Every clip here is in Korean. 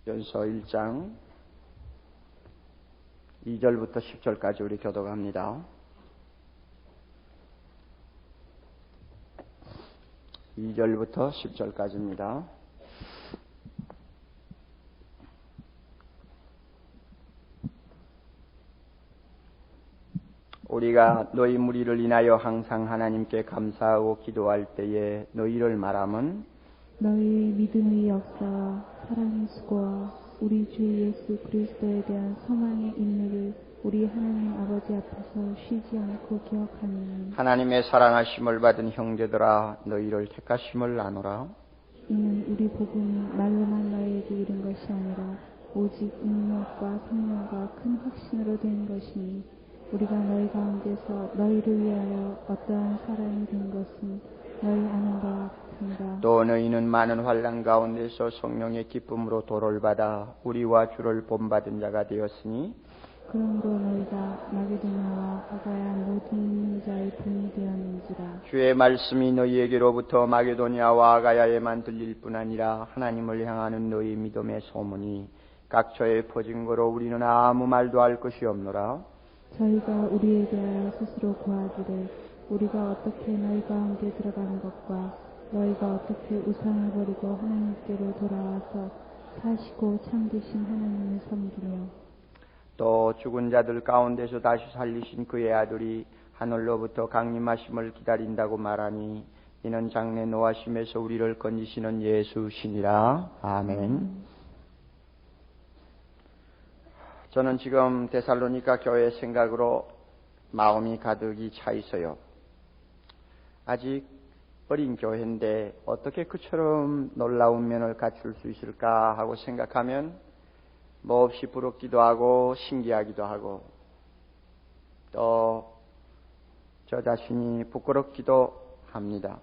연서 1장 2절부터 10절까지 우리 교독합니다. 2절부터 10절까지입니다. 우리가 너희 무리를 인하여 항상 하나님께 감사하고 기도할 때에 너희를 말함은 너희의 믿음의 역사와 사랑의 수고와 우리 주 예수 그리스도에 대한 소망의 인내를 우리 하나님 아버지 앞에서 쉬지 않고 기억하니 하나님의 사랑하심을 받은 형제들아 너희를 택하심을 아노라. 이는 우리 복음이 말로만 너희에게 이른 것이 아니라 오직 능력과 성령과 큰 확신으로 된 것이니 우리가 너희 가운데서 너희를 위하여 어떠한 사람이 된 것은 너희 아는 바와 같습니다. 또 너희는 많은 환난 가운데서 성령의 기쁨으로 도를 받아 우리와 주를 본받은 자가 되었으니 그러므로 너희가 마게도냐와 아가야 모든 있는 자의 분이 되었는지라. 주의 말씀이 너희에게로부터 마게도냐와 아가야에만 들릴 뿐 아니라 하나님을 향하는 너희 믿음의 소문이 각처에 퍼진 거로 우리는 아무 말도 할 것이 없노라. 저희가 우리에 대하여 스스로 고하기를 우리가 어떻게 너희 가운데 들어가는 것과 너희가 어떻게 우상을 버리고 하나님께로 돌아와서 사시고 참되신 하나님을 섬기며 또 죽은 자들 가운데서 다시 살리신 그의 아들이 하늘로부터 강림하심을 기다린다고 말하니 이는 장래 노하심에서 우리를 건지시는 예수시니라. 아멘. 저는 지금 데살로니가 교회 생각으로 마음이 가득이 차 있어요. 아직 어린 교회인데 어떻게 그처럼 놀라운 면을 갖출 수 있을까 하고 생각하면 몹시 부럽기도 하고 신기하기도 하고 또 저 자신이 부끄럽기도 합니다.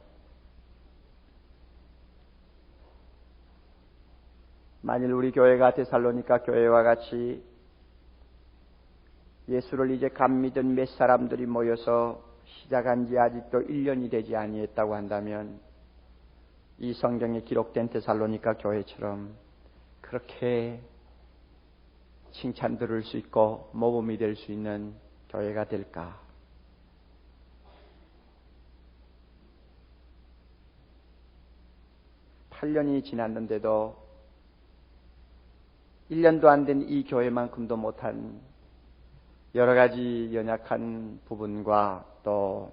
만일 우리 교회가 데살로니가 교회와 같이 예수를 이제 감 믿은 몇 사람들이 모여서 시작한 지 아직도 1년이 되지 아니했다고 한다면 이 성경에 기록된 데살로니가 교회처럼 그렇게 칭찬 들을 수 있고 모범이 될 수 있는 교회가 될까? (8년이) 지났는데도 1년도 안 된 이 교회만큼도 못한 여러 가지 연약한 부분과 또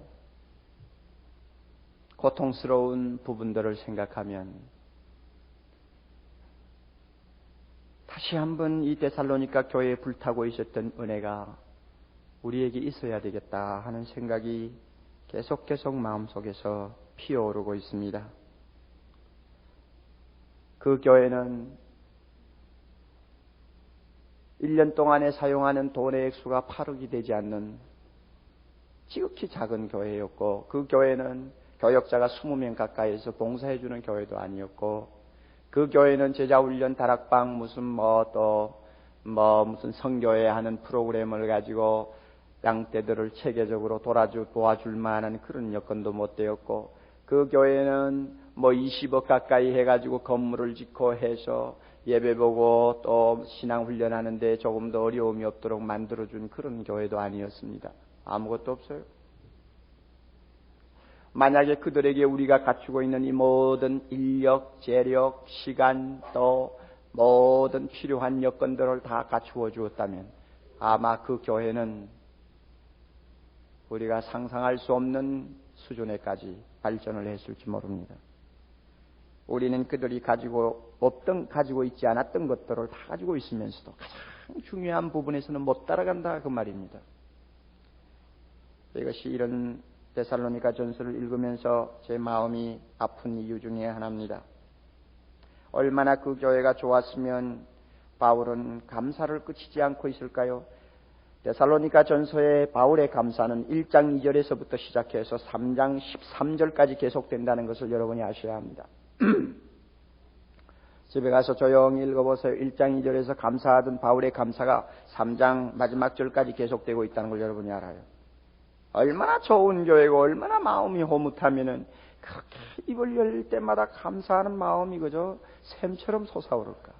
고통스러운 부분들을 생각하면 다시 한번 이 데살로니가 교회에 불타고 있었던 은혜가 우리에게 있어야 되겠다 하는 생각이 계속 마음속에서 피어오르고 있습니다. 그 교회는 1년 동안에 사용하는 돈의 액수가 8억이 되지 않는 지극히 작은 교회였고 그 교회는 교역자가 20명 가까이에서 봉사해주는 교회도 아니었고 그 교회는 제자훈련 다락방 무슨 성교회 하는 프로그램을 가지고 양떼들을 체계적으로 도와줄 만한 그런 여건도 못 되었고 그 교회는 20억 가까이 해가지고 건물을 짓고 해서 예배 보고 또 신앙 훈련하는데 조금 더 어려움이 없도록 만들어준 그런 교회도 아니었습니다. 아무것도 없어요. 만약에 그들에게 우리가 갖추고 있는 이 모든 인력, 재력, 시간 또 모든 필요한 여건들을 다 갖추어 주었다면 아마 그 교회는 우리가 상상할 수 없는 수준에까지 발전을 했을지 모릅니다. 우리는 그들이 가지고 있지 않았던 것들을 다 가지고 있으면서도 가장 중요한 부분에서는 못 따라간다 그 말입니다. 이것이 이런 데살로니가 전서를 읽으면서 제 마음이 아픈 이유 중에 하나입니다. 얼마나 그 교회가 좋았으면 바울은 감사를 그치지 않고 있을까요? 데살로니가 전서의 바울의 감사는 1장 2절에서부터 시작해서 3장 13절까지 계속된다는 것을 여러분이 아셔야 합니다. 집에 가서 조용히 읽어보세요. 1장 2절에서 감사하던 바울의 감사가 3장 마지막 절까지 계속되고 있다는 걸 여러분이 알아요. 얼마나 좋은 교회고 얼마나 마음이 호뭇하면은 그렇게 입을 열릴 때마다 감사하는 마음이 그저 샘처럼 솟아오를까.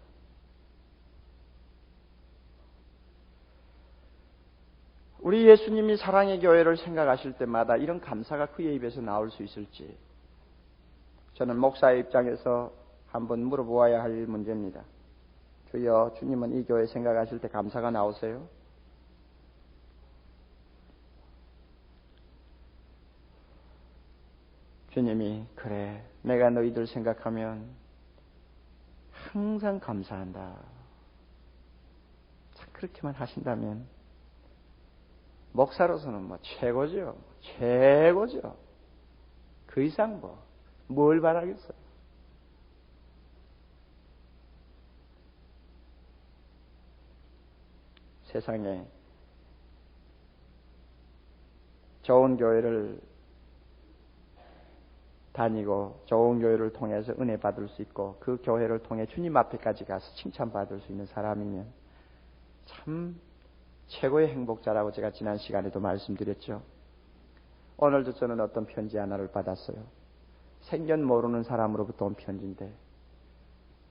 우리 예수님이 사랑의 교회를 생각하실 때마다 이런 감사가 그의 입에서 나올 수 있을지 저는 목사의 입장에서 한번 물어보아야 할 문제입니다. 주여, 주님은 이 교회 생각하실 때 감사가 나오세요? 주님이 그래, 내가 너희들 생각하면 항상 감사한다. 참 그렇게만 하신다면 목사로서는 뭐 최고죠. 최고죠. 그 이상 뭘 바라겠어요. 세상에 좋은 교회를 다니고 좋은 교회를 통해서 은혜 받을 수 있고 그 교회를 통해 주님 앞에까지 가서 칭찬받을 수 있는 사람이면 참 최고의 행복자라고 제가 지난 시간에도 말씀드렸죠. 오늘도 저는 어떤 편지 하나를 받았어요. 생전 모르는 사람으로부터 온 편지인데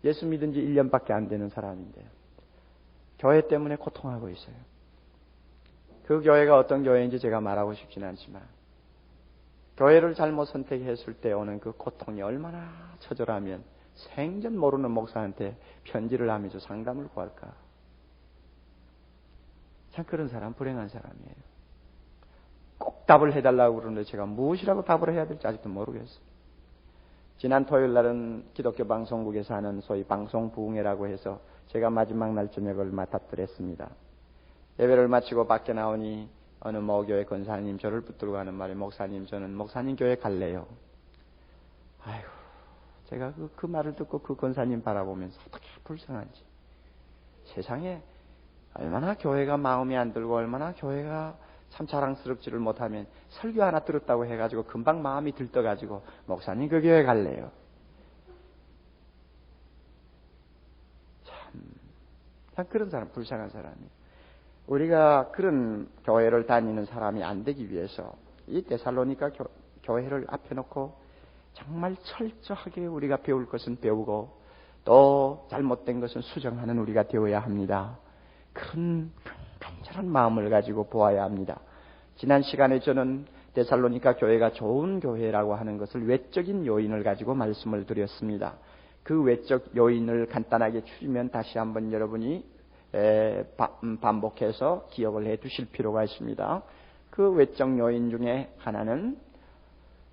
예수 믿은 지 1년밖에 안 되는 사람인데 교회 때문에 고통하고 있어요. 그 교회가 어떤 교회인지 제가 말하고 싶지는 않지만 교회를 잘못 선택했을 때 오는 그 고통이 얼마나 처절하면 생전 모르는 목사한테 편지를 하면서 상담을 구할까. 참 그런 사람 불행한 사람이에요. 꼭 답을 해달라고 그러는데 제가 무엇이라고 답을 해야 될지 아직도 모르겠어요. 지난 토요일 날은 기독교 방송국에서 하는 소위 방송부흥회라고 해서 제가 마지막 날 저녁을 맡았더랬습니다. 예배를 마치고 밖에 나오니 어느 모교회 권사님 저를 붙들고 하는 말에 목사님 저는 목사님 교회 갈래요. 아이고 제가 그 말을 듣고 그 권사님 바라보면서 어떻게 불쌍한지. 세상에 얼마나 교회가 마음에 안 들고 얼마나 교회가 참 자랑스럽지를 못하면 설교 하나 들었다고 해가지고 금방 마음이 들떠가지고 목사님 그 교회 갈래요. 참 그런 사람 불쌍한 사람이에요. 우리가 그런 교회를 다니는 사람이 안 되기 위해서 이 데살로니가 교회를 앞에 놓고 정말 철저하게 우리가 배울 것은 배우고 또 잘못된 것은 수정하는 우리가 되어야 합니다. 큰 간절한 마음을 가지고 보아야 합니다. 지난 시간에 저는 데살로니가 교회가 좋은 교회라고 하는 것을 외적인 요인을 가지고 말씀을 드렸습니다. 그 외적 요인을 간단하게 추리면 다시 한번 여러분이 반복해서 기억을 해 두실 필요가 있습니다. 그 외적 요인 중에 하나는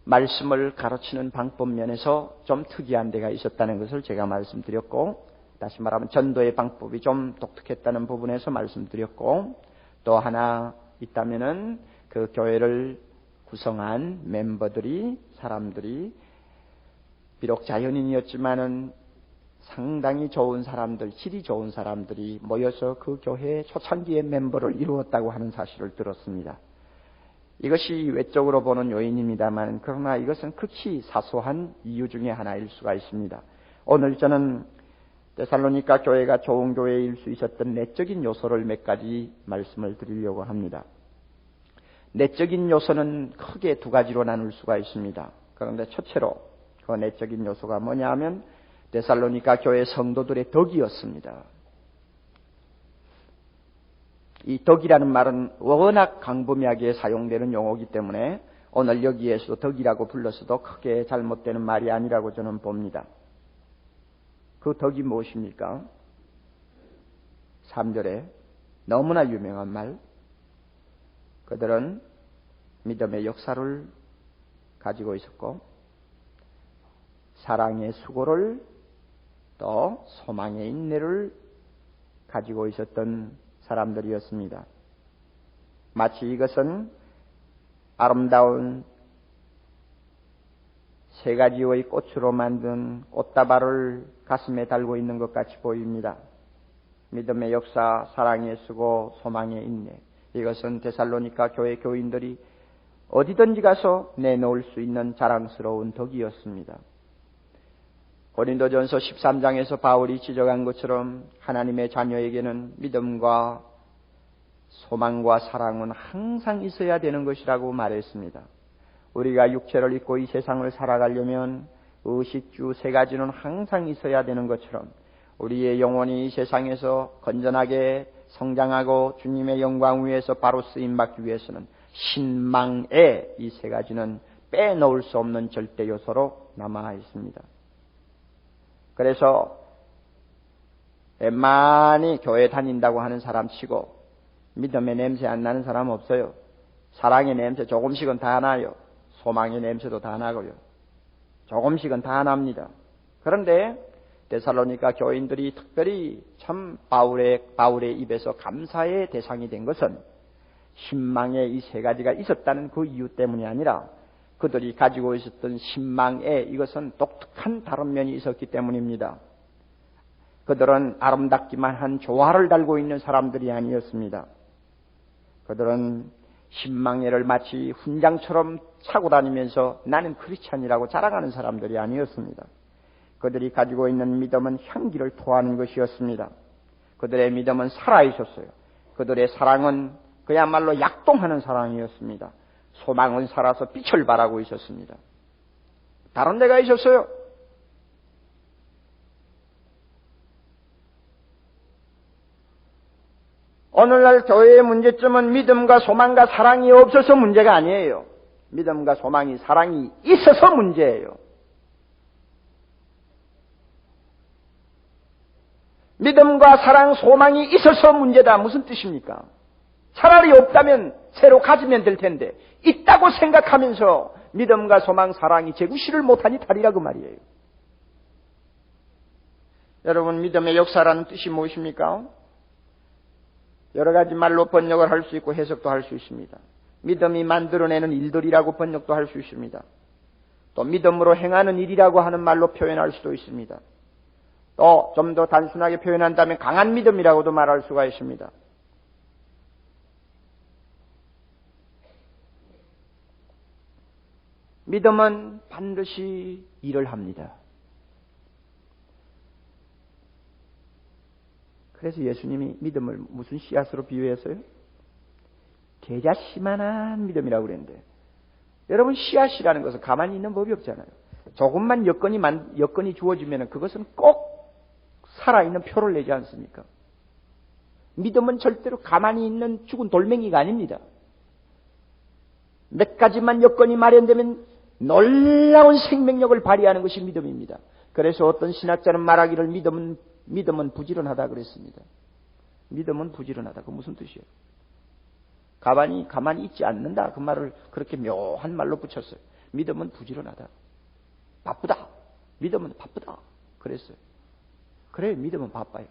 말씀을 가르치는 방법 면에서 좀 특이한 데가 있었다는 것을 제가 말씀드렸고, 다시 말하면 전도의 방법이 좀 독특했다는 부분에서 말씀드렸고, 또 하나 있다면은 그 교회를 구성한 멤버들이 사람들이 비록 자연인이었지만은 상당히 좋은 사람들, 질이 좋은 사람들이 모여서 그 교회의 초창기의 멤버를 이루었다고 하는 사실을 들었습니다. 이것이 외적으로 보는 요인입니다만 그러나 이것은 극히 사소한 이유 중에 하나일 수가 있습니다. 오늘 저는 데살로니가 교회가 좋은 교회일 수 있었던 내적인 요소를 몇 가지 말씀을 드리려고 합니다. 내적인 요소는 크게 두 가지로 나눌 수가 있습니다. 그런데 첫째로 그 내적인 요소가 뭐냐 하면 데살로니가 교회 성도들의 덕이었습니다. 이 덕이라는 말은 워낙 광범위하게 사용되는 용어이기 때문에 오늘 여기에서도 덕이라고 불렀어도 크게 잘못되는 말이 아니라고 저는 봅니다. 그 덕이 무엇입니까? 3절에 너무나 유명한 말, 그들은 믿음의 역사를 가지고 있었고 사랑의 수고를 또 소망의 인내를 가지고 있었던 사람들이었습니다. 마치 이것은 아름다운 세 가지의 꽃으로 만든 꽃다발을 가슴에 달고 있는 것 같이 보입니다. 믿음의 역사, 사랑의 수고, 소망의 인내. 이것은 데살로니가 교회 교인들이 어디든지 가서 내놓을 수 있는 자랑스러운 덕이었습니다. 고린도전서 13장에서 바울이 지적한 것처럼 하나님의 자녀에게는 믿음과 소망과 사랑은 항상 있어야 되는 것이라고 말했습니다. 우리가 육체를 입고 이 세상을 살아가려면 의식주 세 가지는 항상 있어야 되는 것처럼 우리의 영혼이 이 세상에서 건전하게 성장하고 주님의 영광 위에서 바로 쓰임받기 위해서는 신망의 이 세 가지는 빼놓을 수 없는 절대 요소로 남아 있습니다. 그래서 많이 교회 다닌다고 하는 사람 치고 믿음의 냄새 안 나는 사람 없어요. 사랑의 냄새 조금씩은 다 나요. 소망의 냄새도 다 나고요. 조금씩은 다 납니다. 그런데 데살로니가 교인들이 특별히 참 바울의 입에서 감사의 대상이 된 것은 신망의 이 세 가지가 있었다는 그 이유 때문이 아니라 그들이 가지고 있었던 신망의 이것은 독특한 다른 면이 있었기 때문입니다. 그들은 아름답기만 한 조화를 달고 있는 사람들이 아니었습니다. 그들은 신망회를 마치 훈장처럼 차고 다니면서 나는 크리스찬이라고 자랑하는 사람들이 아니었습니다. 그들이 가지고 있는 믿음은 향기를 토하는 것이었습니다. 그들의 믿음은 살아있었어요. 그들의 사랑은 그야말로 약동하는 사랑이었습니다. 소망은 살아서 빛을 발하고 있었습니다. 다른 데가 있었어요. 오늘날 교회의 문제점은 믿음과 소망과 사랑이 없어서 문제가 아니에요. 믿음과 소망이 사랑이 있어서 문제예요. 믿음과 사랑, 소망이 있어서 문제다. 무슨 뜻입니까? 차라리 없다면 새로 가지면 될 텐데 있다고 생각하면서 믿음과 소망, 사랑이 제구실을 못하니 다리라 그 말이에요. 여러분, 믿음의 역사라는 뜻이 무엇입니까? 여러 가지 말로 번역을 할 수 있고 해석도 할 수 있습니다. 믿음이 만들어내는 일들이라고 번역도 할 수 있습니다. 또 믿음으로 행하는 일이라고 하는 말로 표현할 수도 있습니다. 또 좀 더 단순하게 표현한다면 강한 믿음이라고도 말할 수가 있습니다. 믿음은 반드시 일을 합니다. 그래서 예수님이 믿음을 무슨 씨앗으로 비유했어요? 계자씨만한 믿음이라고 그랬는데, 여러분, 씨앗이라는 것은 가만히 있는 법이 없잖아요. 조금만 여건이 주어지면 그것은 꼭 살아있는 표를 내지 않습니까? 믿음은 절대로 가만히 있는 죽은 돌멩이가 아닙니다. 몇 가지만 여건이 마련되면 놀라운 생명력을 발휘하는 것이 믿음입니다. 그래서 어떤 신학자는 말하기를 믿음은 부지런하다 그랬습니다. 믿음은 부지런하다. 그 무슨 뜻이에요? 가만히 있지 않는다. 그 말을 그렇게 묘한 말로 붙였어요. 믿음은 부지런하다. 바쁘다. 믿음은 바쁘다. 그랬어요. 그래, 믿음은 바빠요.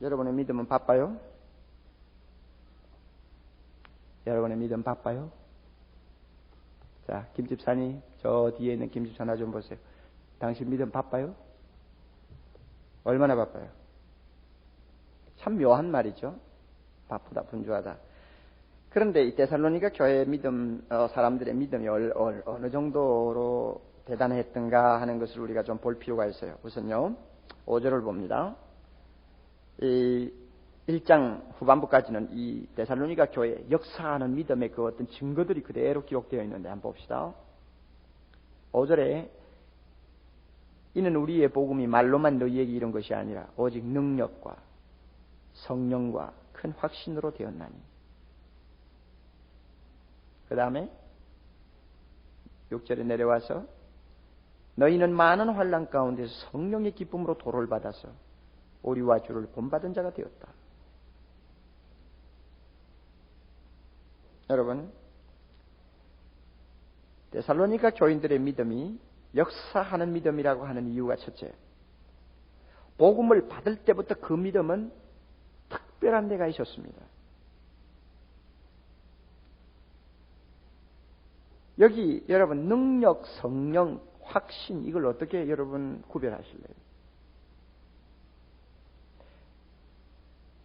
여러분의 믿음은 바빠요? 여러분의 믿음 바빠요? 자, 김집사님, 저 뒤에 있는 김집사 나 좀 보세요. 당신 믿음 바빠요? 얼마나 바빠요? 참 묘한 말이죠. 바쁘다, 분주하다. 그런데 이 데살로니가 교회 믿음, 사람들의 믿음이 어느 정도로 대단했던가 하는 것을 우리가 좀 볼 필요가 있어요. 우선요, 5절을 봅니다. 이 1장 후반부까지는 이 데살로니가 교회 역사하는 믿음의 그 어떤 증거들이 그대로 기록되어 있는데 한번 봅시다. 5절에 이는 우리의 복음이 말로만 너희에게 이른 것이 아니라 오직 능력과 성령과 큰 확신으로 되었나니. 그 다음에 6절에 내려와서 너희는 많은 환난 가운데서 성령의 기쁨으로 도를 받아서 우리와 주를 본받은 자가 되었다. 여러분, 데살로니가 교인들의 믿음이 역사하는 믿음이라고 하는 이유가 첫째, 복음을 받을 때부터 그 믿음은 특별한 데가 있었습니다. 여기 여러분 능력, 성령, 확신, 이걸 어떻게 여러분 구별하실래요?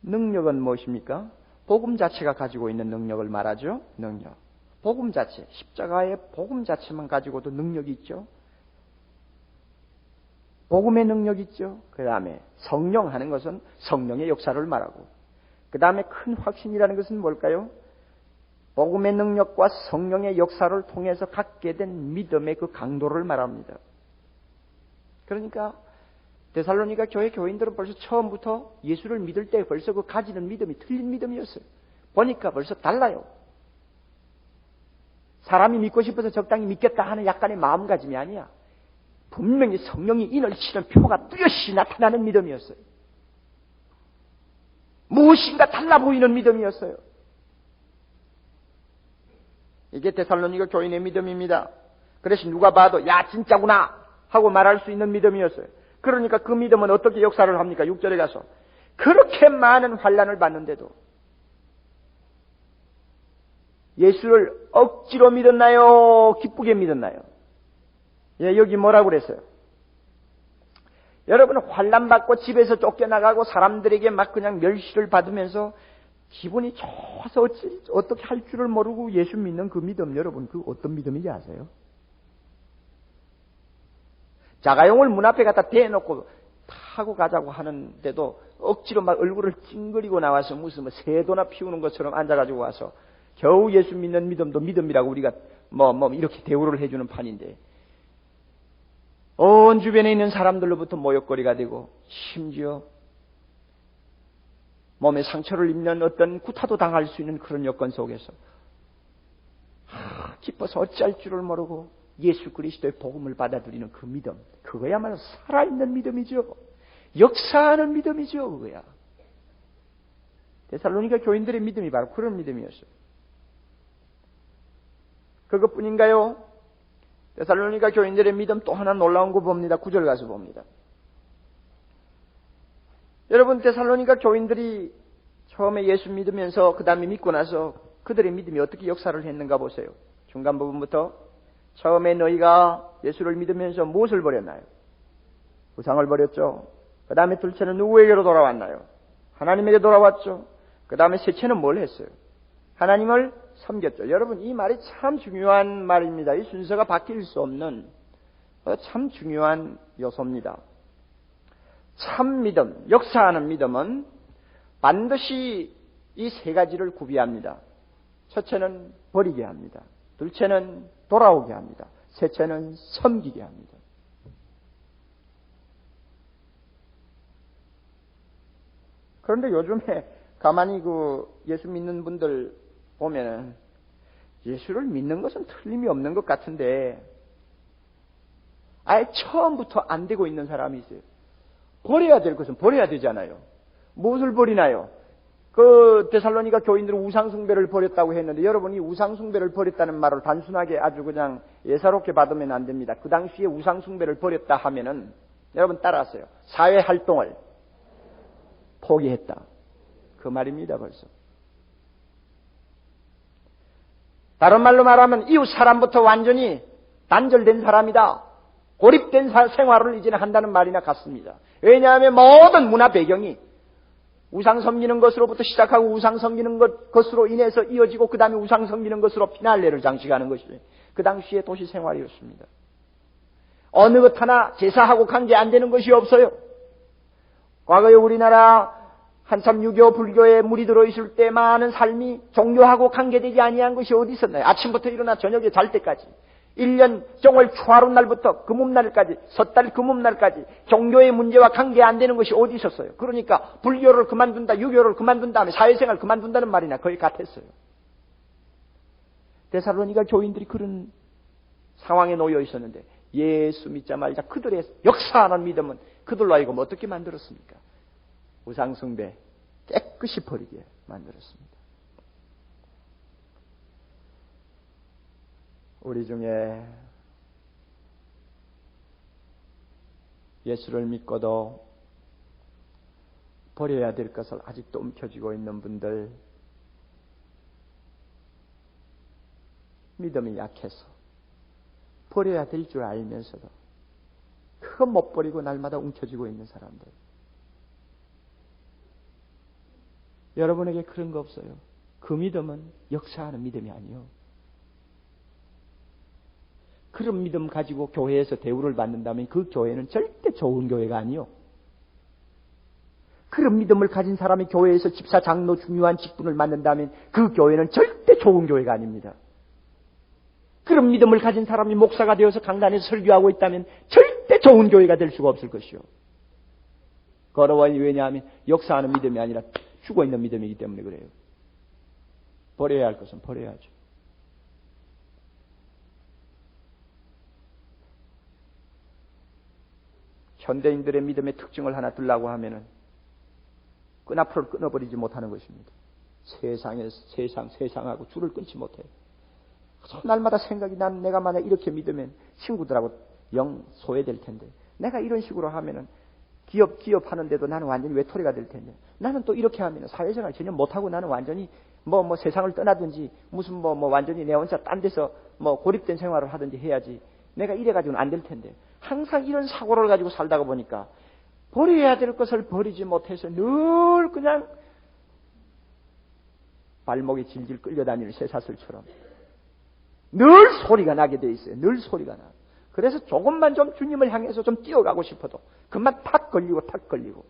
능력은 무엇입니까? 복음 자체가 가지고 있는 능력을 말하죠. 능력. 복음 자체, 십자가의 복음 자체만 가지고도 능력이 있죠. 복음의 능력이 있죠. 그 다음에 성령 하는 것은 성령의 역사를 말하고, 그 다음에 큰 확신이라는 것은 뭘까요? 복음의 능력과 성령의 역사를 통해서 갖게 된 믿음의 그 강도를 말합니다. 그러니까 데살로니가 교회 교인들은 벌써 처음부터 예수를 믿을 때 벌써 그 가지는 믿음이 틀린 믿음이었어요. 보니까 벌써 달라요. 사람이 믿고 싶어서 적당히 믿겠다 하는 약간의 마음가짐이 아니야. 분명히 성령이 인을 치는 표가 뚜렷이 나타나는 믿음이었어요. 무엇인가 달라 보이는 믿음이었어요. 이게 데살로니가 교인의 믿음입니다. 그래서 누가 봐도 야 진짜구나 하고 말할 수 있는 믿음이었어요. 그러니까 그 믿음은 어떻게 역사를 합니까? 6절에 가서 그렇게 많은 환난을 받는데도 예수를 억지로 믿었나요? 기쁘게 믿었나요? 예, 여기 뭐라고 그랬어요? 여러분 환난 받고 집에서 쫓겨나가고 사람들에게 막 그냥 멸시를 받으면서 기분이 좋아서 어떻게 할 줄을 모르고 예수 믿는 그 믿음, 여러분 그 어떤 믿음인지 아세요? 자가용을 문 앞에 갖다 대놓고 타고 가자고 하는데도 억지로 막 얼굴을 찡그리고 나와서 무슨 새도나 피우는 것처럼 앉아가지고 와서 겨우 예수 믿는 믿음도 믿음이라고 우리가 이렇게 대우를 해주는 판인데 온 주변에 있는 사람들로부터 모욕거리가 되고 심지어 몸에 상처를 입는 어떤 구타도 당할 수 있는 그런 여건 속에서 기뻐서 어찌할 줄을 모르고 예수 그리스도의 복음을 받아들이는 그 믿음, 그거야말로 살아있는 믿음이죠. 역사하는 믿음이죠. 그거야. 데살로니가 교인들의 믿음이 바로 그런 믿음이었어요. 그것뿐인가요? 데살로니가 교인들의 믿음 또 하나 놀라운 거 봅니다. 9절 가서 봅니다. 여러분 데살로니가 교인들이 처음에 예수 믿으면서 그 다음에 믿고 나서 그들의 믿음이 어떻게 역사를 했는가 보세요. 중간 부분부터 처음에 너희가 예수를 믿으면서 무엇을 버렸나요? 우상을 버렸죠. 그 다음에 둘째는 누구에게로 돌아왔나요? 하나님에게 돌아왔죠. 그 다음에 셋째는 뭘 했어요? 하나님을 섬겼죠. 여러분 이 말이 참 중요한 말입니다. 이 순서가 바뀔 수 없는 참 중요한 요소입니다. 참 믿음, 역사하는 믿음은 반드시 이 세 가지를 구비합니다. 첫째는 버리게 합니다. 둘째는 돌아오게 합니다. 셋째는 섬기게 합니다. 그런데 요즘에 가만히 예수 믿는 분들 보면은 예수를 믿는 것은 틀림이 없는 것 같은데 아예 처음부터 안 되고 있는 사람이 있어요. 버려야 될 것은 버려야 되잖아요. 무엇을 버리나요? 그 데살로니가 교인들은 우상숭배를 버렸다고 했는데 여러분이 우상숭배를 버렸다는 말을 단순하게 아주 그냥 예사롭게 받으면 안 됩니다. 그 당시에 우상숭배를 버렸다 하면은 여러분 따라하세요. 사회활동을 포기했다. 그 말입니다 벌써. 다른 말로 말하면 이웃 사람부터 완전히 단절된 사람이다. 고립된 생활을 이제는 한다는 말이나 같습니다. 왜냐하면 모든 문화 배경이 우상 섬기는 것으로부터 시작하고 우상 섬기는 것으로 인해서 이어지고 그 다음에 우상 섬기는 것으로 피날레를 장식하는 것이 그 당시의 도시 생활이었습니다. 어느 것 하나 제사하고 관계 안 되는 것이 없어요. 과거에 우리나라 한참 유교 불교에 물이 들어있을 때 많은 삶이 종교하고 관계되지 아니한 것이 어디 있었나요? 아침부터 일어나 저녁에 잘 때까지 1년 정월 초하루 날부터 금음날까지 섣달 금음날까지 종교의 문제와 관계 안 되는 것이 어디 있었어요? 그러니까 불교를 그만둔다, 유교를 그만둔 다음에 사회생활 그만둔다는 말이나 거의 같았어요. 데살로니가 교인들이 그런 상황에 놓여 있었는데 예수 믿자마자 그들의 역사하는 믿음은 그들로 하여금 어떻게 만들었습니까? 우상숭배 깨끗이 버리게 만들었습니다. 우리 중에 예수를 믿고도 버려야 될 것을 아직도 움켜쥐고 있는 분들, 믿음이 약해서 버려야 될 줄 알면서도 그거 못 버리고 날마다 움켜쥐고 있는 사람들. 여러분에게 그런 거 없어요? 그 믿음은 역사하는 믿음이 아니요. 그런 믿음 가지고 교회에서 대우를 받는다면 그 교회는 절대 좋은 교회가 아니요. 그런 믿음을 가진 사람이 교회에서 집사, 장로, 중요한 직분을 맡는다면 그 교회는 절대 좋은 교회가 아닙니다. 그런 믿음을 가진 사람이 목사가 되어서 강단에서 설교하고 있다면 절대 좋은 교회가 될 수가 없을 것이요. 걸어와요. 왜냐하면 역사하는 믿음이 아니라 죽어있는 믿음이기 때문에 그래요. 버려야 할 것은 버려야죠. 현대인들의 믿음의 특징을 하나 들라고 하면은 끈앞을 끊어버리지 못하는 것입니다. 세상하고 줄을 끊지 못해요. 날마다 생각이 난 내가 만약 이렇게 믿으면 친구들하고 영 소외될 텐데, 내가 이런 식으로 하면은 기업 하는데도 나는 완전히 외톨이가 될 텐데, 나는 또 이렇게 하면은 사회생활 전혀 못하고 나는 완전히 뭐 세상을 떠나든지 무슨 뭐 완전히 내 혼자 딴 데서 고립된 생활을 하든지 해야지, 내가 이래가지고는 안 될 텐데, 항상 이런 사고를 가지고 살다가 보니까 버려야 될 것을 버리지 못해서 늘 그냥 발목이 질질 끌려다니는 쇠사슬처럼 늘 소리가 나게 돼 있어요. 늘 소리가 나. 그래서 조금만 좀 주님을 향해서 좀 뛰어가고 싶어도 그만 탁 걸리고.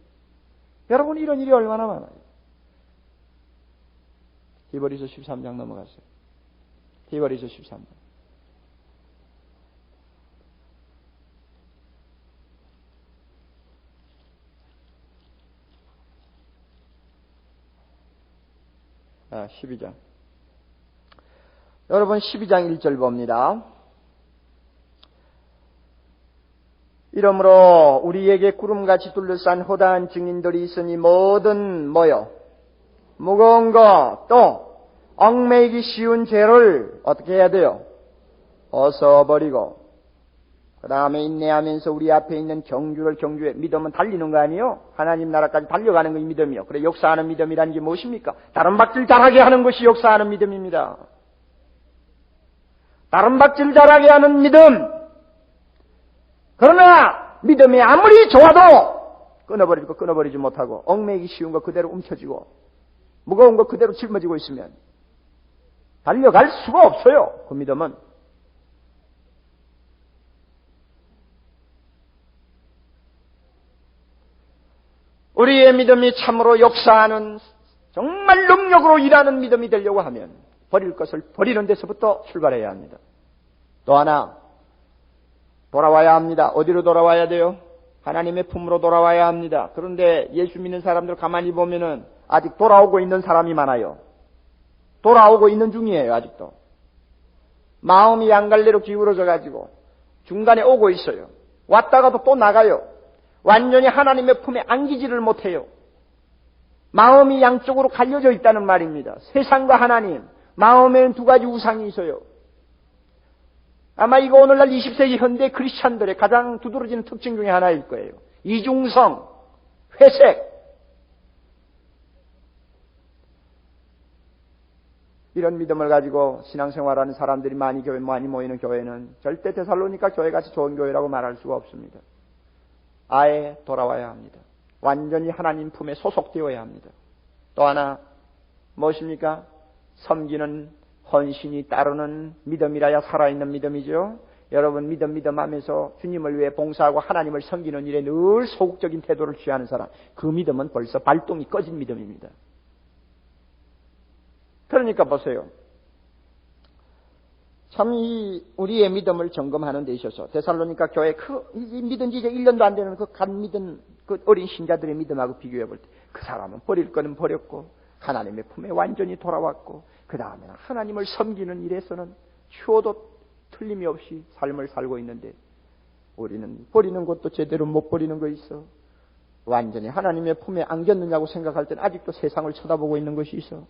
여러분, 이런 일이 얼마나 많아요. 히브리서 13장 넘어갔어요. 히브리서 13장. 아, 12장. 여러분, 12장 1절 봅니다. 이러므로 우리에게 구름같이 둘러싼 호다한 증인들이 있으니 뭐든 뭐요, 무거운 거 또 얽매이기 쉬운 죄를 어떻게 해야 돼요? 벗어버리고, 그 다음에 인내하면서 우리 앞에 있는 경주에, 믿음은 달리는 거 아니에요? 하나님 나라까지 달려가는 것이 믿음이요. 그래, 역사하는 믿음이라는 게 무엇입니까? 다른 박질 잘하게 하는 것이 역사하는 믿음입니다. 다른 박질 잘하게 하는 믿음. 그러나 믿음이 아무리 좋아도 끊어버리지 못하고, 얽매이기 쉬운 거 그대로 움켜쥐고, 무거운 거 그대로 짊어지고 있으면 달려갈 수가 없어요. 그 믿음은. 우리의 믿음이 참으로 역사하는, 정말 능력으로 일하는 믿음이 되려고 하면 버릴 것을 버리는 데서부터 출발해야 합니다. 또 하나, 돌아와야 합니다. 어디로 돌아와야 돼요? 하나님의 품으로 돌아와야 합니다. 그런데 예수 믿는 사람들 가만히 보면은 아직 돌아오고 있는 사람이 많아요. 돌아오고 있는 중이에요. 아직도. 마음이 양갈래로 기울어져 가지고 중간에 오고 있어요. 왔다가도 또 나가요. 완전히 하나님의 품에 안기지를 못해요. 마음이 양쪽으로 갈려져 있다는 말입니다. 세상과 하나님, 마음에는 두 가지 우상이 있어요. 아마 이거 오늘날 20세기 현대 크리스찬들의 가장 두드러지는 특징 중에 하나일 거예요. 이중성, 회색. 이런 믿음을 가지고 신앙생활하는 사람들이 많이 모이는 교회는 절대 데살로니가 교회같이 좋은 교회라고 말할 수가 없습니다. 아예 돌아와야 합니다. 완전히 하나님 품에 소속되어야 합니다. 또 하나 무엇입니까? 섬기는 헌신이 따르는 믿음이라야 살아있는 믿음이죠. 여러분, 믿음 하면서 주님을 위해 봉사하고 하나님을 섬기는 일에 늘 소극적인 태도를 취하는 사람, 그 믿음은 벌써 발동이 꺼진 믿음입니다. 그러니까 보세요. 참 우리의 믿음을 점검하는 데 있어서 데살로니가 교회 믿은 지 이제 1년도 안 되는 간 믿은 어린 신자들의 믿음하고 비교해 볼 때 그 사람은 버릴 거는 버렸고 하나님의 품에 완전히 돌아왔고, 그 다음에는 하나님을 섬기는 일에서는 추워도 틀림이 없이 삶을 살고 있는데, 우리는 버리는 것도 제대로 못 버리는 거 있어. 완전히 하나님의 품에 안겼느냐고 생각할 때는 아직도 세상을 쳐다보고 있는 것이 있어.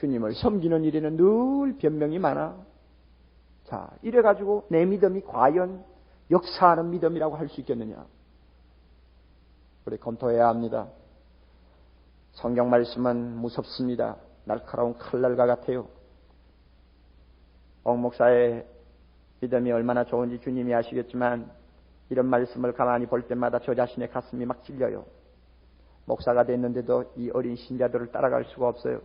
주님을 섬기는 일에는 늘 변명이 많아. 자, 이래가지고 내 믿음이 과연 역사하는 믿음이라고 할 수 있겠느냐? 우리 검토해야 합니다. 성경 말씀은 무섭습니다. 날카로운 칼날과 같아요. 옥 목사의 믿음이 얼마나 좋은지 주님이 아시겠지만, 이런 말씀을 가만히 볼 때마다 저 자신의 가슴이 막 찔려요. 목사가 됐는데도 이 어린 신자들을 따라갈 수가 없어요.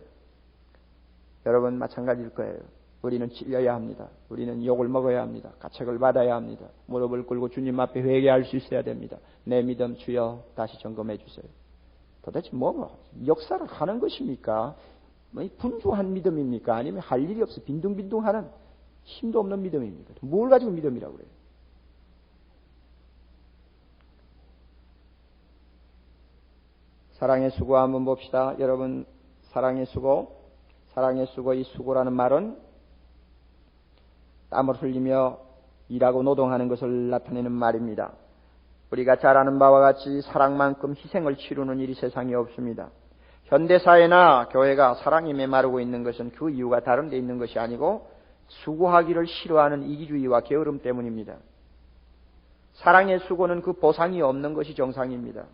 여러분 마찬가지일 거예요. 우리는 찔려야 합니다. 우리는 욕을 먹어야 합니다. 가책을 받아야 합니다. 무릎을 꿇고 주님 앞에 회개할 수 있어야 됩니다. 내 믿음 주여 다시 점검해 주세요. 도대체 뭐 역사를 하는 것입니까? 뭐 분주한 믿음입니까? 아니면 할 일이 없어 빈둥빈둥하는 힘도 없는 믿음입니까? 뭘 가지고 믿음이라고 그래요? 사랑의 수고 한번 봅시다. 여러분, 사랑의 수고, 이 수고라는 말은 땀을 흘리며 일하고 노동하는 것을 나타내는 말입니다. 우리가 잘 아는 바와 같이 사랑만큼 희생을 치르는 일이 세상에 없습니다. 현대사회나 교회가 사랑에 메마르고 있는 것은 그 이유가 다른 데 있는 것이 아니고 수고하기를 싫어하는 이기주의와 게으름 때문입니다. 사랑의 수고는 그 보상이 없는 것이 정상입니다.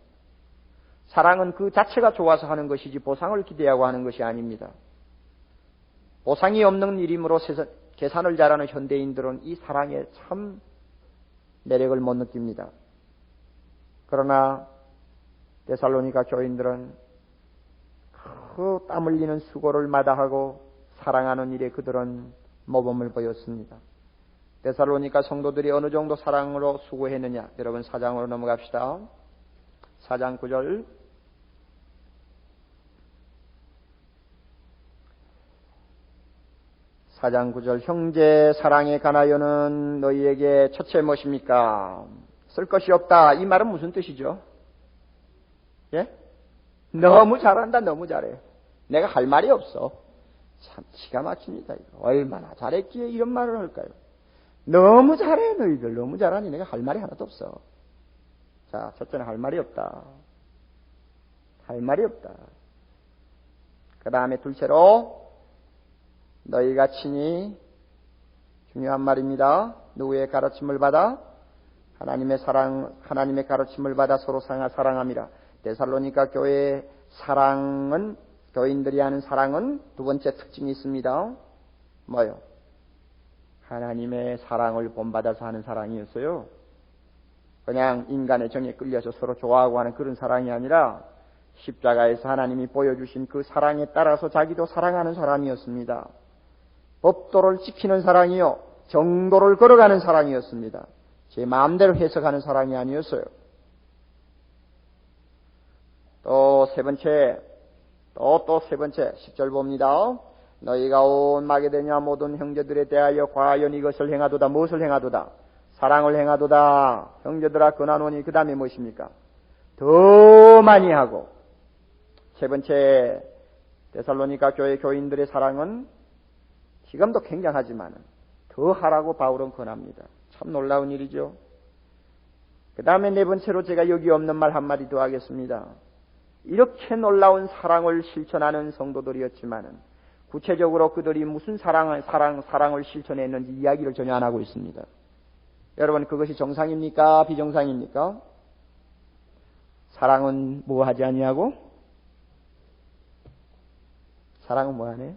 사랑은 그 자체가 좋아서 하는 것이지 보상을 기대하고 하는 것이 아닙니다. 보상이 없는 일이므로 계산을 잘하는 현대인들은 이 사랑에 참 매력을 못 느낍니다. 그러나 데살로니가 교인들은 그 땀 흘리는 수고를 마다하고 사랑하는 일에 그들은 모범을 보였습니다. 데살로니가 성도들이 어느 정도 사랑으로 수고했느냐? 여러분 4장으로 넘어갑시다. 4장 9절. 4장 9절. 형제 사랑에 관하여는 너희에게 첫째 무엇입니까? 쓸 것이 없다. 이 말은 무슨 뜻이죠? 예? 너무 잘한다. 너무 잘해. 내가 할 말이 없어. 참 기가 막힙니다. 이거. 얼마나 잘했기에 이런 말을 할까요? 너무 잘해 너희들. 너무 잘하니 내가 할 말이 하나도 없어. 자, 첫째는 할 말이 없다. 할 말이 없다. 그 다음에 둘째로 너희가 친히, 중요한 말입니다. 누구의 가르침을 받아? 하나님의 가르침을 받아 서로 사랑함이라. 데살로니가 교회의 사랑은, 교인들이 하는 사랑은 두 번째 특징이 있습니다. 뭐요? 하나님의 사랑을 본받아서 하는 사랑이었어요. 그냥 인간의 정에 끌려서 서로 좋아하고 하는 그런 사랑이 아니라 십자가에서 하나님이 보여주신 그 사랑에 따라서 자기도 사랑하는 사람이었습니다. 법도를 지키는 사랑이요, 정도를 걸어가는 사랑이었습니다. 제 마음대로 해석하는 사랑이 아니었어요. 또 세 번째, 10절 봅니다. 너희가 온 마게도냐 모든 형제들에 대하여 과연 이것을 행하도다. 무엇을 행하도다? 사랑을 행하도다. 형제들아 권하노니. 그 다음에 무엇입니까? 더 많이 하고. 세 번째, 데살로니가 교회 교인들의 사랑은 지금도 굉장하지만 더 하라고 바울은 권합니다. 참 놀라운 일이죠. 그 다음에 네 번째로 제가 여기 없는 말 한마디 더 하겠습니다. 이렇게 놀라운 사랑을 실천하는 성도들이었지만 구체적으로 그들이 무슨 사랑을 실천했는지 이야기를 전혀 안 하고 있습니다. 여러분, 그것이 정상입니까? 비정상입니까? 사랑은 뭐 하지 아니하고? 사랑은 뭐 하네요?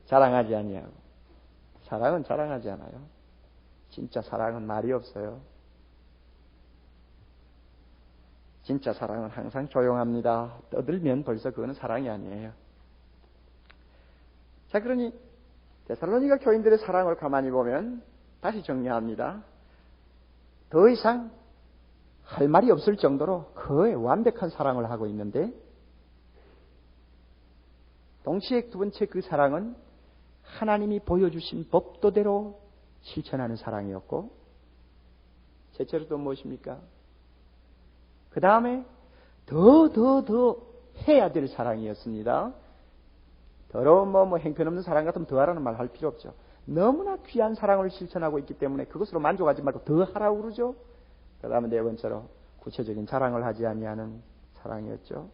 자랑하지 아니하고. 사랑은 자랑하지 않아요. 진짜 사랑은 말이 없어요. 진짜 사랑은 항상 조용합니다. 떠들면 벌써 그거는 사랑이 아니에요. 자, 그러니 데살로니가 교인들의 사랑을 가만히 보면 다시 정리합니다. 더 이상 할 말이 없을 정도로 거의 완벽한 사랑을 하고 있는데, 동시에 두 번째 그 사랑은 하나님이 보여주신 법도대로 실천하는 사랑이었고, 셋째로 또 무엇입니까? 그 다음에 더 해야 될 사랑이었습니다. 더러운 행편없는 사랑 같으면 더 하라는 말 할 필요 없죠. 너무나 귀한 사랑을 실천하고 있기 때문에 그것으로 만족하지 말고 더 하라고 그러죠. 그 다음에 네 번째로 구체적인 자랑을 하지 아니하는 사랑이었죠.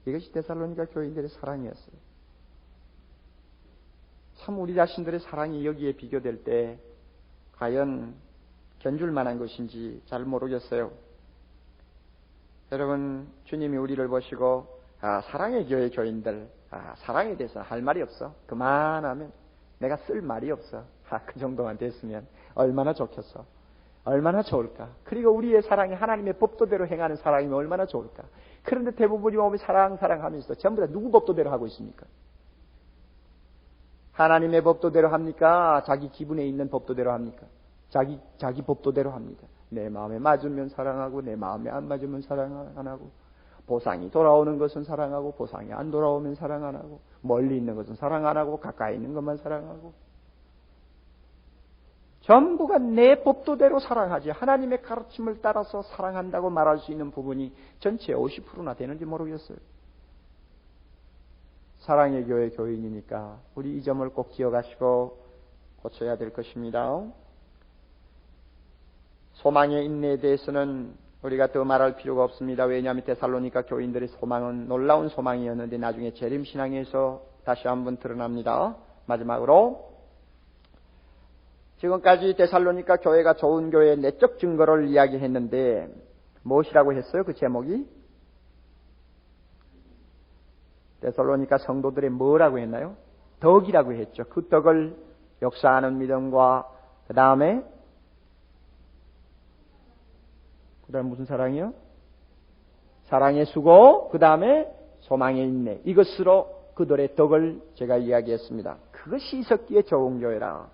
이것이 데살로니가 교인들의 사랑이었어요. 참 우리 자신들의 사랑이 여기에 비교될 때 과연 견줄 만한 것인지 잘 모르겠어요. 여러분, 주님이 우리를 보시고 사랑의 교회 교인들, 사랑에 대해서 할 말이 없어. 그만하면 내가 쓸 말이 없어. 그 정도만 됐으면 얼마나 좋겠어. 얼마나 좋을까. 그리고 우리의 사랑이 하나님의 법도대로 행하는 사랑이면 얼마나 좋을까. 그런데 대부분이 오면 사랑하면서 전부 다 누구 법도대로 하고 있습니까? 하나님의 법도대로 합니까? 자기 기분에 있는 법도대로 합니까? 자기 법도대로 합니다. 내 마음에 맞으면 사랑하고 내 마음에 안 맞으면 사랑 안 하고, 보상이 돌아오는 것은 사랑하고 보상이 안 돌아오면 사랑 안 하고 멀리 있는 것은 사랑 안 하고 가까이 있는 것만 사랑하고 전부가 내 법도대로 사랑하지 하나님의 가르침을 따라서 사랑한다고 말할 수 있는 부분이 전체의 50%나 되는지 모르겠어요. 사랑의 교회 교인이니까 우리 이 점을 꼭 기억하시고 고쳐야 될 것입니다. 소망의 인내에 대해서는 우리가 더 말할 필요가 없습니다. 왜냐하면 데살로니가 교인들의 소망은 놀라운 소망이었는데 나중에 재림신앙에서 다시 한번 드러납니다. 마지막으로 지금까지 데살로니가 교회가 좋은 교회의 내적 증거를 이야기했는데 무엇이라고 했어요? 그 제목이? 데살로니가 성도들의 뭐라고 했나요? 덕이라고 했죠. 그 덕을 역사하는 믿음과 그 다음에 무슨 사랑이요? 사랑의 수고, 그 다음에 소망의 인내. 이것으로 그들의 덕을 제가 이야기했습니다. 그것이 있었기에 좋은 교회라.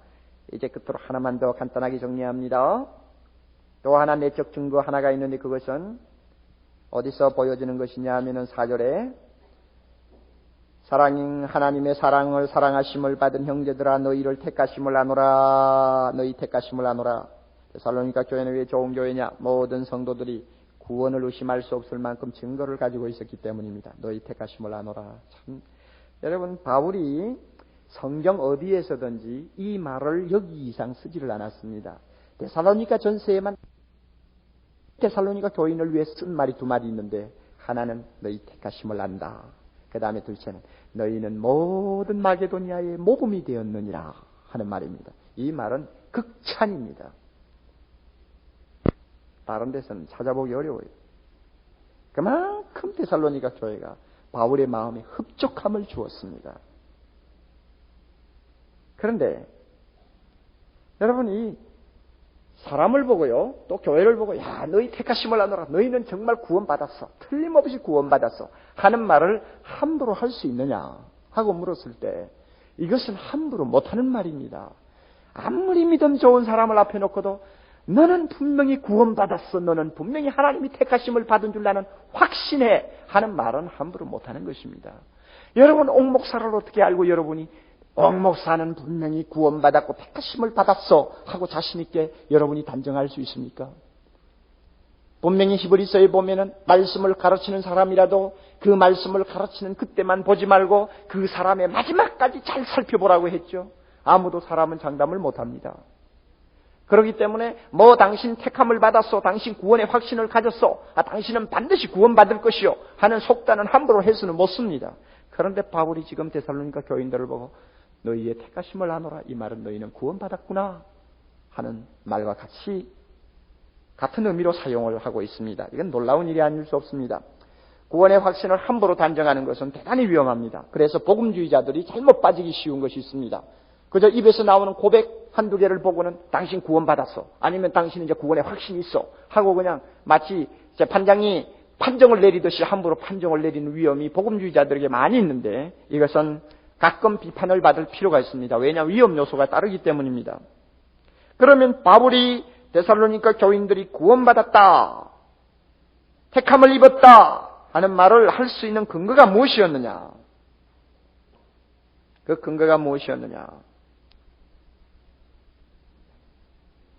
이제 끝으로 하나만 더 간단하게 정리합니다. 또 하나 내적 증거 하나가 있는데 그것은 어디서 보여지는 것이냐 하면은 4절에 하나님의 사랑을 사랑하심을 받은 형제들아 너희를 택하심을 아노라. 너희 택하심을 아노라. 데살로니가 교회는 왜 좋은 교회냐? 모든 성도들이 구원을 의심할 수 없을 만큼 증거를 가지고 있었기 때문입니다. 너희 택하심을 아노라. 참 여러분 바울이 성경 어디에서든지 이 말을 여기 이상 쓰지를 않았습니다. 데살로니가 전서에만 데살로니가 교인을 위해 쓴 말이 2마디 있는데 하나는 너희 택하심을 안다. 그 다음에 둘째는 너희는 모든 마게도니아의 모범이 되었느니라 하는 말입니다. 이 말은 극찬입니다. 다른 데서는 찾아보기 어려워요. 그만큼 데살로니가 교회가 바울의 마음에 흡족함을 주었습니다. 그런데 여러분이 사람을 보고요, 또 교회를 보고 야 너희 택하심을 하노라, 너희는 정말 구원받았어, 틀림없이 구원받았어 하는 말을 함부로 할 수 있느냐 하고 물었을 때 이것은 함부로 못하는 말입니다. 아무리 믿음 좋은 사람을 앞에 놓고도 너는 분명히 구원받았어, 너는 분명히 하나님이 택하심을 받은 줄 나는 확신해 하는 말은 함부로 못하는 것입니다. 여러분 옥목사를 어떻게 알고 여러분이 옥목사는 분명히 구원받았고 택하심을 받았어 하고 자신있게 여러분이 단정할 수 있습니까? 분명히 히브리서에 보면은 말씀을 가르치는 사람이라도 그 말씀을 가르치는 그때만 보지 말고 그 사람의 마지막까지 잘 살펴보라고 했죠. 아무도 사람은 장담을 못합니다. 그렇기 때문에 뭐 당신 택함을 받았어, 당신 구원의 확신을 가졌어, 당신은 반드시 구원받을 것이요 하는 속단은 함부로 해서는 못 씁니다. 그런데 바울이 지금 데살로니가 교인들을 보고 너희의 택하심을 아노라, 이 말은 너희는 구원받았구나 하는 말과 같은 의미로 사용을 하고 있습니다. 이건 놀라운 일이 아닐 수 없습니다. 구원의 확신을 함부로 단정하는 것은 대단히 위험합니다. 그래서 복음주의자들이 잘못 빠지기 쉬운 것이 있습니다. 그저 입에서 나오는 고백 한두 개를 보고는 당신 구원받았어, 아니면 당신 이제 구원의 확신이 있어 하고 그냥 마치 재판장이 판정을 내리듯이 함부로 판정을 내리는 위험이 복음주의자들에게 많이 있는데 이것은 가끔 비판을 받을 필요가 있습니다. 왜냐하면 위험 요소가 따르기 때문입니다. 그러면 바울이 데살로니가 교인들이 구원받았다, 택함을 입었다 하는 말을 할 수 있는 근거가 무엇이었느냐? 그 근거가 무엇이었느냐?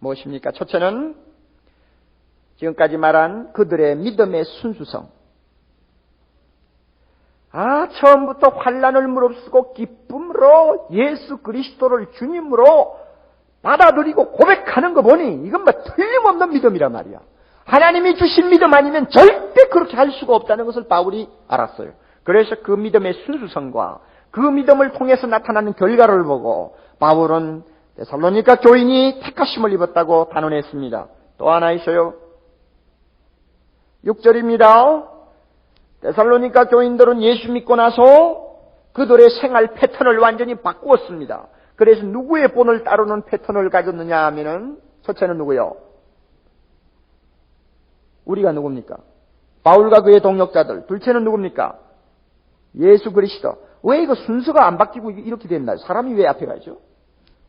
무엇입니까? 첫째는 지금까지 말한 그들의 믿음의 순수성. 처음부터 환난을 무릅쓰고 기쁨으로 예수 그리스도를 주님으로 받아들이고 고백하는 거 보니 이건 뭐 틀림없는 믿음이란 말이야. 하나님이 주신 믿음 아니면 절대 그렇게 할 수가 없다는 것을 바울이 알았어요. 그래서 그 믿음의 순수성과 그 믿음을 통해서 나타나는 결과를 보고 바울은 데살로니가 교인이 택하심을 입었다고 단언했습니다. 또 하나 있어요. 6절입니다. 데살로니가 교인들은 예수 믿고 나서 그들의 생활 패턴을 완전히 바꾸었습니다. 그래서 누구의 본을 따르는 패턴을 가졌느냐 하면은 첫째는 누구요? 우리가 누굽니까? 바울과 그의 동역자들. 둘째는 누굽니까? 예수 그리스도. 왜 이거 순서가 안 바뀌고 이렇게 됐나요? 사람이 왜 앞에 가죠?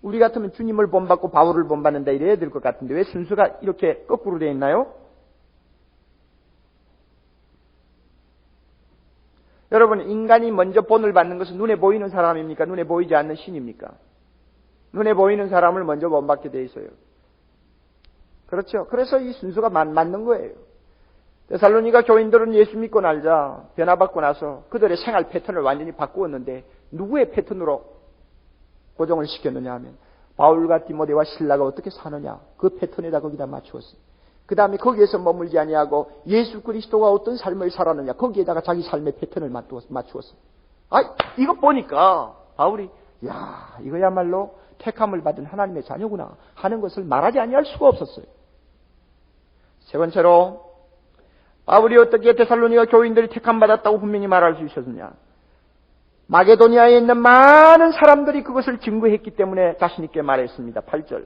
우리 같으면 주님을 본받고 바울을 본받는다 이래야 될 것 같은데 왜 순서가 이렇게 거꾸로 되어 있나요? 여러분, 인간이 먼저 본을 받는 것은 눈에 보이는 사람입니까? 눈에 보이지 않는 신입니까? 눈에 보이는 사람을 먼저 본받게 돼 있어요. 그렇죠? 그래서 이 순서가 맞는 거예요. 데살로니가 교인들은 예수 믿고 날자 변화받고 나서 그들의 생활 패턴을 완전히 바꾸었는데 누구의 패턴으로 고정을 시켰느냐 하면 바울과 디모데와 실라가 어떻게 사느냐 그 패턴에다 거기다 맞추었어요. 그 다음에 거기에서 머물지 아니하고 예수 그리스도가 어떤 삶을 살았느냐 거기에다가 자기 삶의 패턴을 맞추었어요. 이거 보니까 바울이 이거야말로 택함을 받은 하나님의 자녀구나 하는 것을 말하지 아니할 수가 없었어요. 세 번째로 바울이 어떻게 데살로니가 교인들이 택함받았다고 분명히 말할 수 있었느냐. 마게도니아에 있는 많은 사람들이 그것을 증거했기 때문에 자신 있게 말했습니다. 8절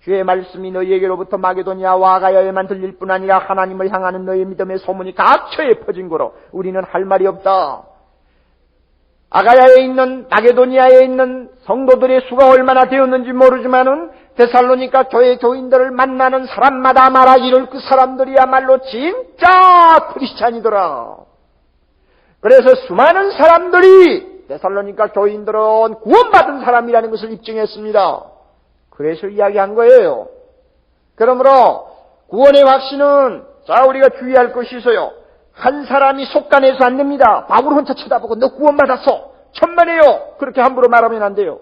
주의 말씀이 너희에게로부터 마게도니아와 아가야에만 들릴 뿐 아니라 하나님을 향하는 너희 믿음의 소문이 각처에 퍼진 거로 우리는 할 말이 없다. 아가야에 있는 마게도니아에 있는 성도들의 수가 얼마나 되었는지 모르지만은 데살로니가 교회 교인들을 만나는 사람마다 말하기를 그 사람들이야말로 진짜 크리스찬이더라. 그래서 수많은 사람들이 데살로니가 교인들은 구원받은 사람이라는 것을 입증했습니다. 그래서 이야기한 거예요. 그러므로 구원의 확신은 우리가 주의할 것이 있어요. 한 사람이 속단해서 안 됩니다. 바울 혼자 쳐다보고 너 구원받았어. 천만에요. 그렇게 함부로 말하면 안 돼요.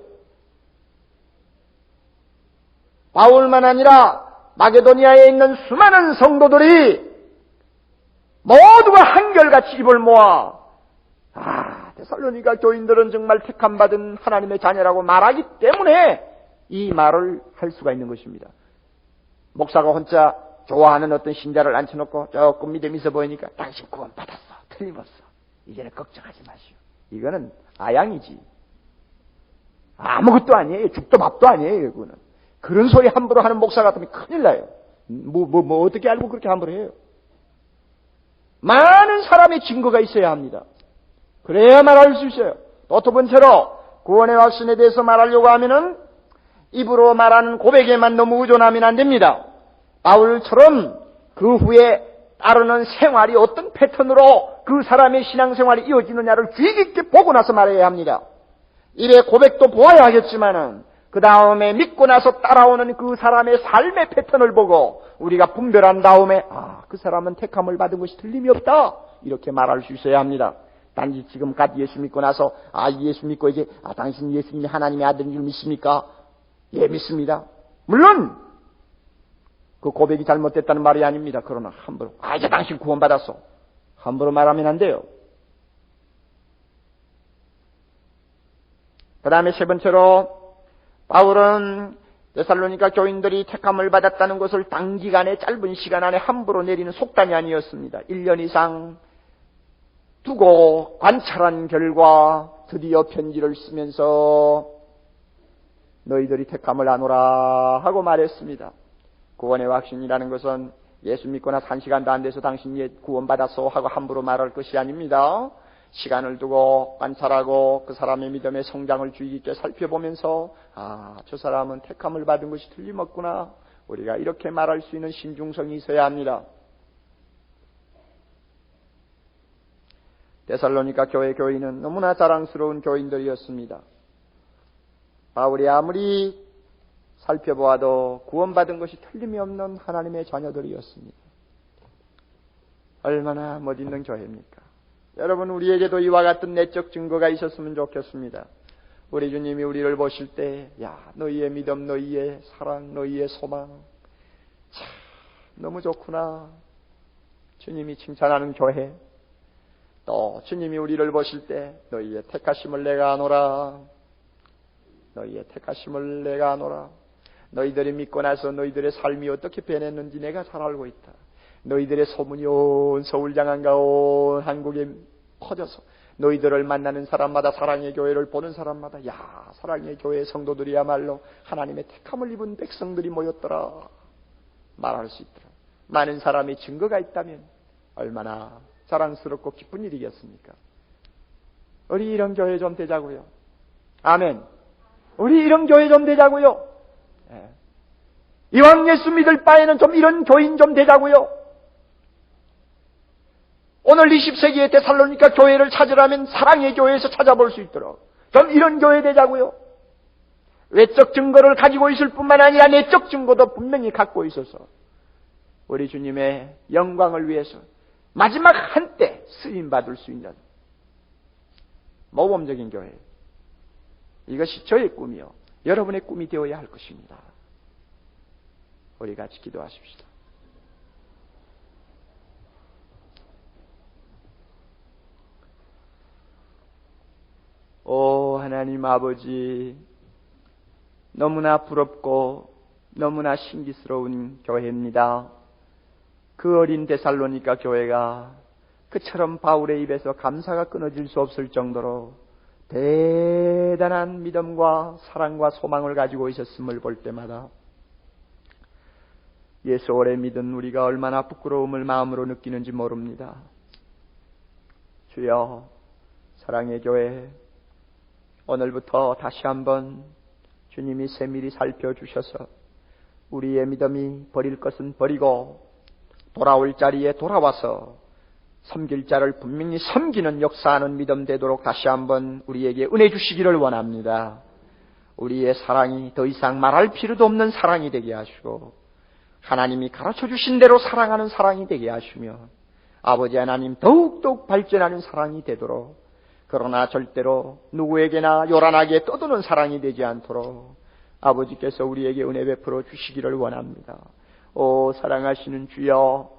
바울만 아니라 마게도니아에 있는 수많은 성도들이 모두가 한결같이 입을 모아 데살로니가 교인들은 정말 택함받은 하나님의 자녀라고 말하기 때문에 이 말을 할 수가 있는 것입니다. 목사가 혼자 좋아하는 어떤 신자를 앉혀놓고 조금 믿음이 있어 보이니까 당신 구원받았어. 틀림없어. 이제는 걱정하지 마시오. 이거는 아양이지. 아무것도 아니에요. 죽도 밥도 아니에요. 이거는. 그런 소리 함부로 하는 목사 같으면 큰일 나요. 어떻게 알고 그렇게 함부로 해요? 많은 사람의 증거가 있어야 합니다. 그래야 말할 수 있어요. 또 두 번째로 구원의 확신에 대해서 말하려고 하면은 입으로 말하는 고백에만 너무 의존하면 안 됩니다. 바울처럼 그 후에 따르는 생활이 어떤 패턴으로 그 사람의 신앙생활이 이어지느냐를 주의 깊게 보고 나서 말해야 합니다. 입의 고백도 보아야 하겠지만은 그 다음에 믿고 나서 따라오는 그 사람의 삶의 패턴을 보고 우리가 분별한 다음에 그 사람은 택함을 받은 것이 틀림이 없다 이렇게 말할 수 있어야 합니다. 단지 지금까지 예수 믿고 나서 예수 믿고 이제 당신 예수님이 하나님의 아들인 줄 믿습니까? 예, 믿습니다. 물론 그 고백이 잘못됐다는 말이 아닙니다. 그러나 함부로 이제 당신 구원받았어 함부로 말하면 안 돼요. 그 다음에 세 번째로 바울은 데살로니가 교인들이 택함을 받았다는 것을 단기간에 짧은 시간 안에 함부로 내리는 속단이 아니었습니다. 1년 이상 두고 관찰한 결과 드디어 편지를 쓰면서 너희들이 택함을 하노라 하고 말했습니다. 구원의 확신이라는 것은 예수 믿고 나서 1시간도 안 돼서 당신이 구원받았어 하고 함부로 말할 것이 아닙니다. 시간을 두고 관찰하고 그 사람의 믿음의 성장을 주의 깊게 살펴보면서 저 사람은 택함을 받은 것이 틀림없구나. 우리가 이렇게 말할 수 있는 신중성이 있어야 합니다. 데살로니가 교회 교인은 너무나 자랑스러운 교인들이었습니다. 바울이 아무리 살펴보아도 구원받은 것이 틀림이 없는 하나님의 자녀들이었습니다. 얼마나 멋있는 교회입니까? 여러분, 우리에게도 이와 같은 내적 증거가 있었으면 좋겠습니다. 우리 주님이 우리를 보실 때 너희의 믿음, 너희의 사랑, 너희의 소망 참 너무 좋구나. 주님이 칭찬하는 교회. 또 주님이 우리를 보실 때 너희의 택하심을 내가 아노라. 너희의 택하심을 내가 아노라. 너희들이 믿고 나서 너희들의 삶이 어떻게 변했는지 내가 잘 알고 있다. 너희들의 소문이 온 서울장안과 온 한국에 퍼져서 너희들을 만나는 사람마다 사랑의 교회를 보는 사람마다 사랑의 교회 성도들이야말로 하나님의 택함을 입은 백성들이 모였더라 말할 수 있더라. 많은 사람의 증거가 있다면 얼마나 자랑스럽고 기쁜 일이겠습니까? 우리 이런 교회 좀 되자고요. 아멘. 우리 이런 교회 좀 되자고요. 이왕 예수 믿을 바에는 좀 이런 교인 좀 되자고요. 오늘 20세기의 데살로니가 교회를 찾으라면 사랑의 교회에서 찾아볼 수 있도록 좀 이런 교회 되자고요. 외적 증거를 가지고 있을 뿐만 아니라 내적 증거도 분명히 갖고 있어서 우리 주님의 영광을 위해서 마지막 한때 쓰임받을 수 있는 모범적인 교회, 이것이 저의 꿈이요 여러분의 꿈이 되어야 할 것입니다. 우리 같이 기도하십시다. 오 하나님 아버지, 너무나 부럽고 너무나 신기스러운 교회입니다. 그 어린 데살로니가 교회가 그처럼 바울의 입에서 감사가 끊어질 수 없을 정도로 대단한 믿음과 사랑과 소망을 가지고 있었음을 볼 때마다 예수 오래 믿은 우리가 얼마나 부끄러움을 마음으로 느끼는지 모릅니다. 주여, 사랑의 교회, 오늘부터 다시 한번 주님이 세밀히 살펴주셔서 우리의 믿음이 버릴 것은 버리고 돌아올 자리에 돌아와서 섬길 자를 분명히 섬기는 역사하는 믿음 되도록 다시 한번 우리에게 은혜 주시기를 원합니다. 우리의 사랑이 더 이상 말할 필요도 없는 사랑이 되게 하시고 하나님이 가르쳐 주신 대로 사랑하는 사랑이 되게 하시며 아버지 하나님 더욱더욱 발전하는 사랑이 되도록, 그러나 절대로 누구에게나 요란하게 떠드는 사랑이 되지 않도록 아버지께서 우리에게 은혜 베풀어 주시기를 원합니다. 오 사랑하시는 주여,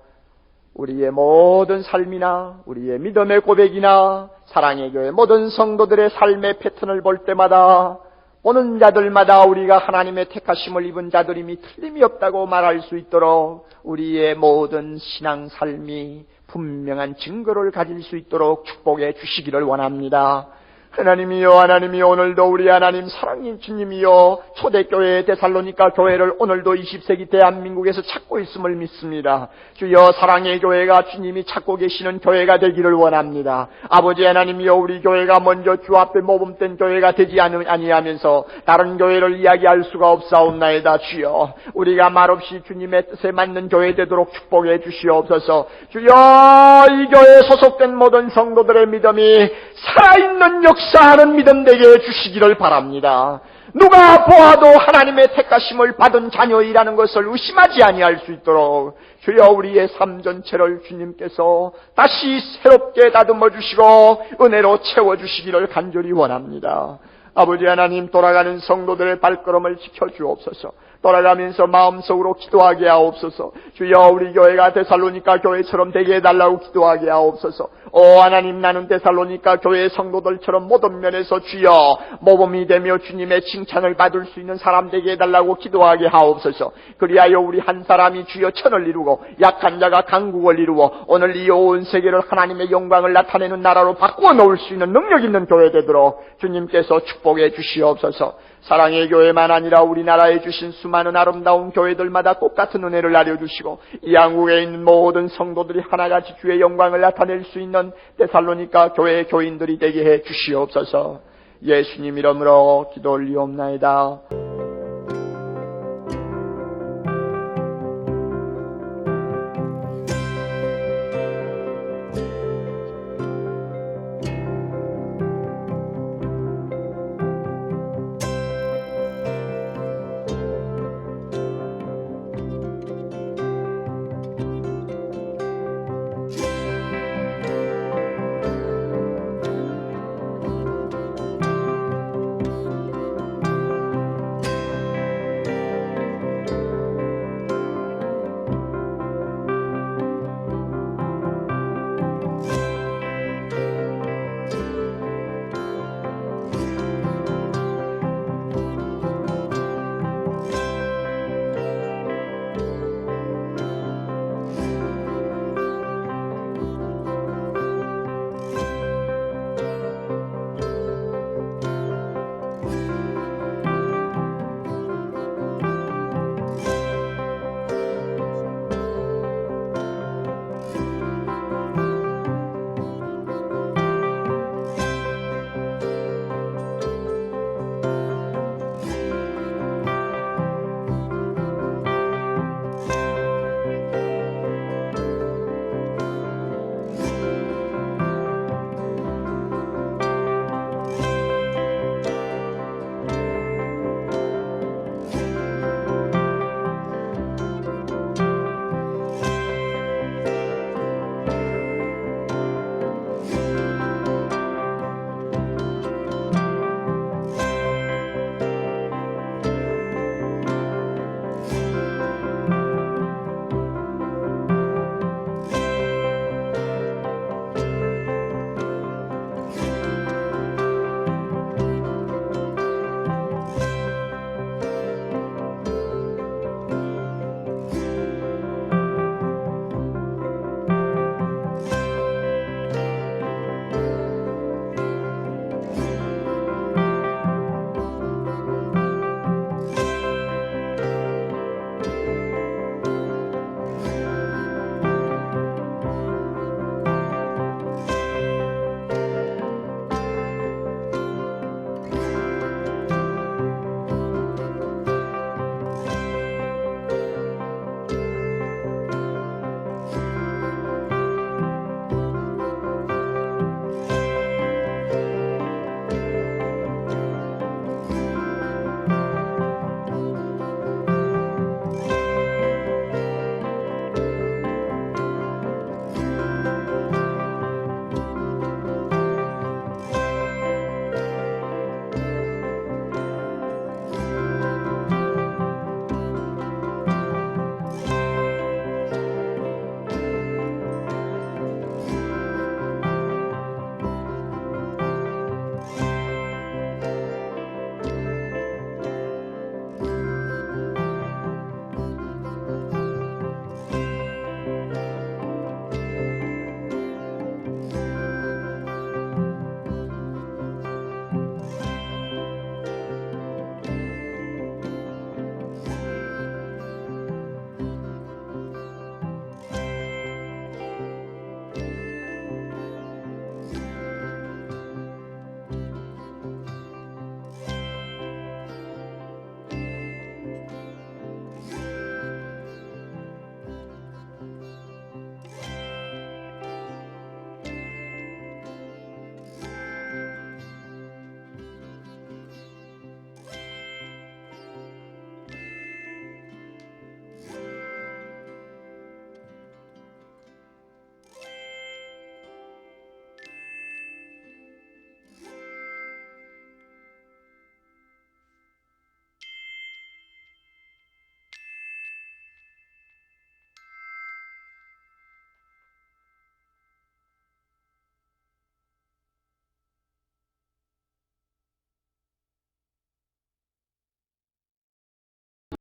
우리의 모든 삶이나 우리의 믿음의 고백이나 사랑의 교회 모든 성도들의 삶의 패턴을 볼 때마다 보는 자들마다 우리가 하나님의 택하심을 입은 자들임이 틀림이 없다고 말할 수 있도록 우리의 모든 신앙 삶이 분명한 증거를 가질 수 있도록 축복해 주시기를 원합니다. 하나님이여, 하나님이여, 오늘도 우리 하나님 사랑인 주님이여, 초대교회 데살로니가 교회를 오늘도 20세기 대한민국에서 찾고 있음을 믿습니다. 주여, 사랑의 교회가 주님이 찾고 계시는 교회가 되기를 원합니다. 아버지 하나님이여, 우리 교회가 먼저 주 앞에 모범된 교회가 되지 아니하면서 다른 교회를 이야기할 수가 없사옵나이다. 주여, 우리가 말없이 주님의 뜻에 맞는 교회 되도록 축복해 주시옵소서. 주여, 이 교회에 소속된 모든 성도들의 믿음이 살아있는 역사하는 믿음 되게 해주시기를 바랍니다. 누가 보아도 하나님의 택하심을 받은 자녀이라는 것을 의심하지 아니할 수 있도록 주여, 우리의 삶 전체를 주님께서 다시 새롭게 다듬어 주시고 은혜로 채워주시기를 간절히 원합니다. 아버지 하나님, 돌아가는 성도들의 발걸음을 지켜주옵소서. 돌아가면서 마음속으로 기도하게 하옵소서. 주여, 우리 교회가 데살로니가 교회처럼 되게 해달라고 기도하게 하옵소서. 오 하나님, 나는 데살로니가 교회의 성도들처럼 모든 면에서 주여 모범이 되며 주님의 칭찬을 받을 수 있는 사람 되게 해달라고 기도하게 하옵소서. 그리하여 우리 한 사람이 주여 천을 이루고 약한 자가 강국을 이루어 오늘 이 온 세계를 하나님의 영광을 나타내는 나라로 바꾸어 놓을 수 있는 능력 있는 교회 되도록 주님께서 축복해 주시옵소서. 사랑의 교회만 아니라 우리나라에 주신 수많은 아름다운 교회들마다 똑같은 은혜를 나려주시고 이 한국에 있는 모든 성도들이 하나같이 주의 영광을 나타낼 수 있는 데살로니가 교회의 교인들이 되게 해 주시옵소서. 예수님 이름으로 기도 올리옵나이다.